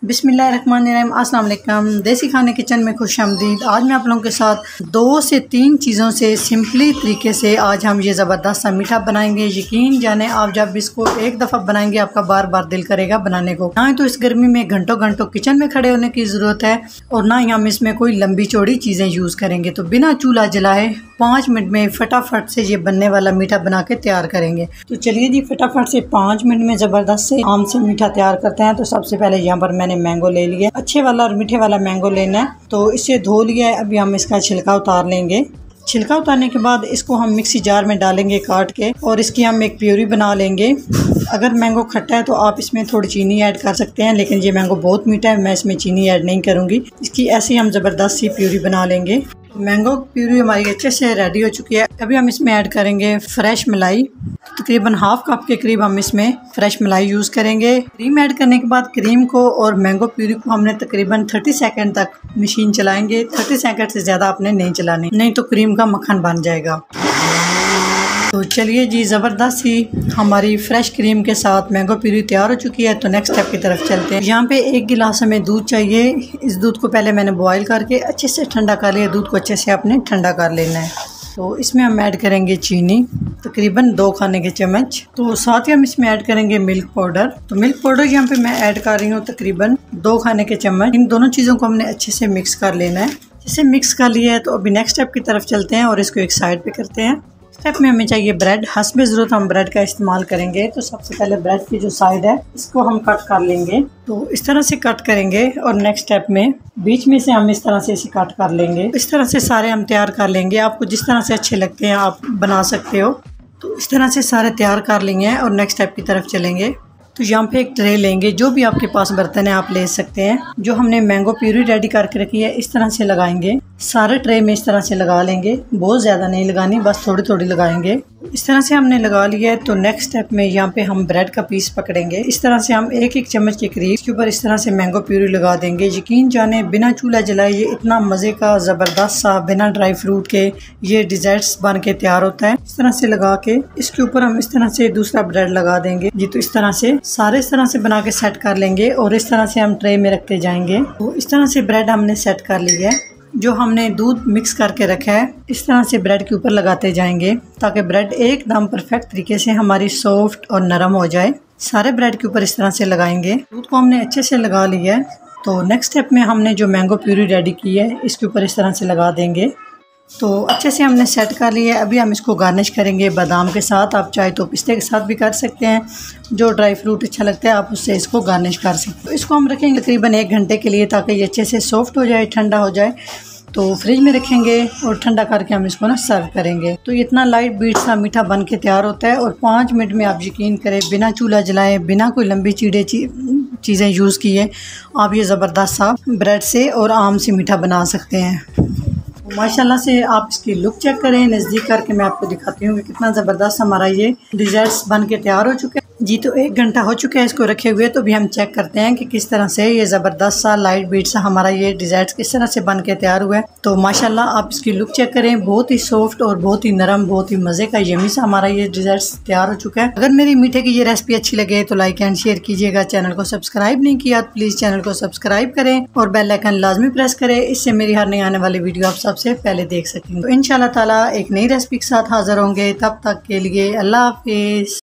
बिस्मिल्लाहिर्रहमानिर्रहीम, अस्सलाम वालेकुम। देसी खाने किचन में खुशामदीद। आज मैं आप लोगों के साथ 2 से 3 चीज़ों से सिंपली तरीके से आज हम ये ज़बरदस्त सा मीठा बनाएंगे। यकीन जाने आप जब इसको एक दफ़ा बनाएंगे आपका बार बार दिल करेगा बनाने को। ना तो इस गर्मी में घंटों घंटों किचन में खड़े होने की ज़रूरत है और ना ही हम इसमें कोई लंबी चौड़ी चीज़ें यूज़ करेंगे। तो बिना चूल्हा जलाए 5 मिनट में फटाफट से ये बनने वाला मीठा बना के तैयार करेंगे। तो चलिए जी, फटाफट से 5 मिनट में ज़बरदस्त से आम से मीठा तैयार करते हैं। तो सबसे पहले यहाँ पर मैंने मैंगो ले लिया, अच्छे वाला और मीठे वाला मैंगो लेना है। तो इसे धो लिया है, अभी हम इसका छिलका उतार लेंगे। छिलका उतारने के बाद इसको हम मिक्सी जार में डालेंगे काट के और इसकी हम एक प्यूरी बना लेंगे। अगर मैंगो खट्टा है तो आप इसमें थोड़ी चीनी ऐड कर सकते हैं, लेकिन ये मैंगो बहुत मीठा है, मैं इसमें चीनी ऐड नहीं करूँगी। इसकी ऐसे ही हम ज़बरदस्त सी प्यूरी बना लेंगे। मैंगो प्यूरी हमारी अच्छे से रेडी हो चुकी है। अभी हम इसमें ऐड करेंगे फ्रेश मलाई, तकरीबन हाफ कप के करीब हम इसमें फ्रेश मलाई यूज़ करेंगे। क्रीम ऐड करने के बाद क्रीम को और मैंगो प्यूरी को हमने तकरीबन 30 सेकंड तक मशीन चलाएंगे। 30 सेकंड से ज़्यादा आपने नहीं चलानी, नहीं तो क्रीम का मक्खन बन जाएगा। तो चलिए जी, ज़बरदस्त सी हमारी फ्रेश क्रीम के साथ मैंगो प्यूरी तैयार हो चुकी है। तो नेक्स्ट स्टेप की तरफ चलते हैं। यहाँ पे 1 गिलास हमें दूध चाहिए। इस दूध को पहले मैंने बॉईल करके अच्छे से ठंडा कर लिया। दूध को अच्छे से आपने ठंडा कर लेना है। तो इसमें हम ऐड करेंगे चीनी, तकरीबन 2 खाने के चम्मच। तो साथ ही हम इसमें ऐड करेंगे मिल्क पाउडर। तो मिल्क पाउडर यहाँ पे मैं ऐड कर रही हूँ तकरीबन 2 खाने के चम्मच। इन दोनों चीज़ों को हमने अच्छे से मिक्स कर लेना है। इसे मिक्स कर लिया है तो अभी नेक्स्ट स्टेप की तरफ चलते हैं और इसको एक साइड पे करते हैं। स्टेप में हमें चाहिए ब्रेड। हस्बे ज़रूरत हम ब्रेड का इस्तेमाल करेंगे। तो सबसे पहले ब्रेड की जो साइड है इसको हम कट कर लेंगे। तो इस तरह से कट करेंगे और नेक्स्ट स्टेप में बीच में से हम इस तरह से इसे कट कर लेंगे। इस तरह से सारे हम तैयार कर लेंगे। आपको जिस तरह से अच्छे लगते हैं आप बना सकते हो। तो इस तरह से सारे तैयार कर लेंगे और नेक्स्ट स्टेप की तरफ चलेंगे। तो यहाँ पे एक ट्रे लेंगे, जो भी आपके पास बर्तन है आप ले सकते हैं। जो हमने मैंगो प्यूरी रेडी करके रखी है इस तरह से लगाएंगे। सारे ट्रे में इस तरह से लगा लेंगे, बहुत ज़्यादा नहीं लगानी, बस थोड़ी थोड़ी लगाएंगे। इस तरह से हमने लगा लिया है। तो नेक्स्ट स्टेप में यहाँ पे हम ब्रेड का पीस पकड़ेंगे। इस तरह से हम 1-1 चम्मच के करीब इसके ऊपर इस तरह से मैंगो प्यूरी लगा देंगे। यकीन जाने बिना चूल्हा जलाए ये इतना मज़े का ज़बरदस्त सा बिना ड्राई फ्रूट के ये डिज़र्ट्स बन के तैयार होता है। इस तरह से लगा के इसके ऊपर हम इस तरह से दूसरा ब्रेड लगा देंगे जी। तो इस तरह से सारे इस तरह से बना के सेट कर लेंगे और इस तरह से हम ट्रे में रखते जाएंगे। तो इस तरह से ब्रेड हमने सेट कर लिया है। जो हमने दूध मिक्स करके रखा है इस तरह से ब्रेड के ऊपर लगाते जाएंगे ताकि ब्रेड एकदम परफेक्ट तरीके से हमारी सॉफ्ट और नरम हो जाए। सारे ब्रेड के ऊपर इस तरह से लगाएंगे। दूध को हमने अच्छे से लगा लिया है। तो नेक्स्ट स्टेप में हमने जो मैंगो प्यूरी रेडी की है इसके ऊपर इस तरह से लगा देंगे। तो अच्छे से हमने सेट कर लिया है। अभी हम इसको गार्निश करेंगे बादाम के साथ। आप चाहे तो पिस्ते के साथ भी कर सकते हैं। जो ड्राई फ्रूट अच्छा लगता है आप उससे इसको गार्निश कर सकते हैं। तो इसको हम रखेंगे तकरीबन 1 घंटे के लिए ताकि ये अच्छे से सॉफ्ट हो जाए, ठंडा हो जाए। तो फ्रिज में रखेंगे और ठंडा करके हम इसको ना सर्व करेंगे। तो इतना लाइट बीट सा मीठा बन के तैयार होता है और 5 मिनट में आप यकीन करें बिना चूल्हा जलाए, बिना कोई लंबी चीज़ें यूज़ किए आप ये ज़बरदस्त सा ब्रेड से और आम से मीठा बना सकते हैं। माशाल्लाह से आप इसकी लुक चेक करें, नज़दीक करके मैं आपको दिखाती हूँ कि कितना ज़बरदस्त हमारा ये डिज़र्ट्स बन के तैयार हो चुके हैं जी। तो 1 घंटा हो चुका है इसको रखे हुए। तो भी हम चेक करते हैं कि किस तरह से ये ज़बरदस्त सा लाइट बीट सा हमारा ये डिज़र्ट्स किस तरह से बन के तैयार हुआ है। तो माशाल्लाह आप इसकी लुक चेक करें, बहुत ही सॉफ्ट और बहुत ही नरम, बहुत ही मज़े का यमी सा हमारा ये डिज़र्ट्स तैयार हो चुका है। अगर मेरी मीठे की ये रेसिपी अच्छी लगे तो लाइक एंड शेयर कीजिएगा। चैनल को सब्सक्राइब नहीं किया तो प्लीज़ चैनल को सब्सक्राइब करें और बेल आइकन लाजमी प्रेस करें। इससे मेरी हर नई आने वाली वीडियो आप सबसे पहले देख सकेंगे। तो इंशाल्लाह ताला एक नई रेसिपी के साथ हाजिर होंगे। तब तक के लिए अल्लाह हाफिज़।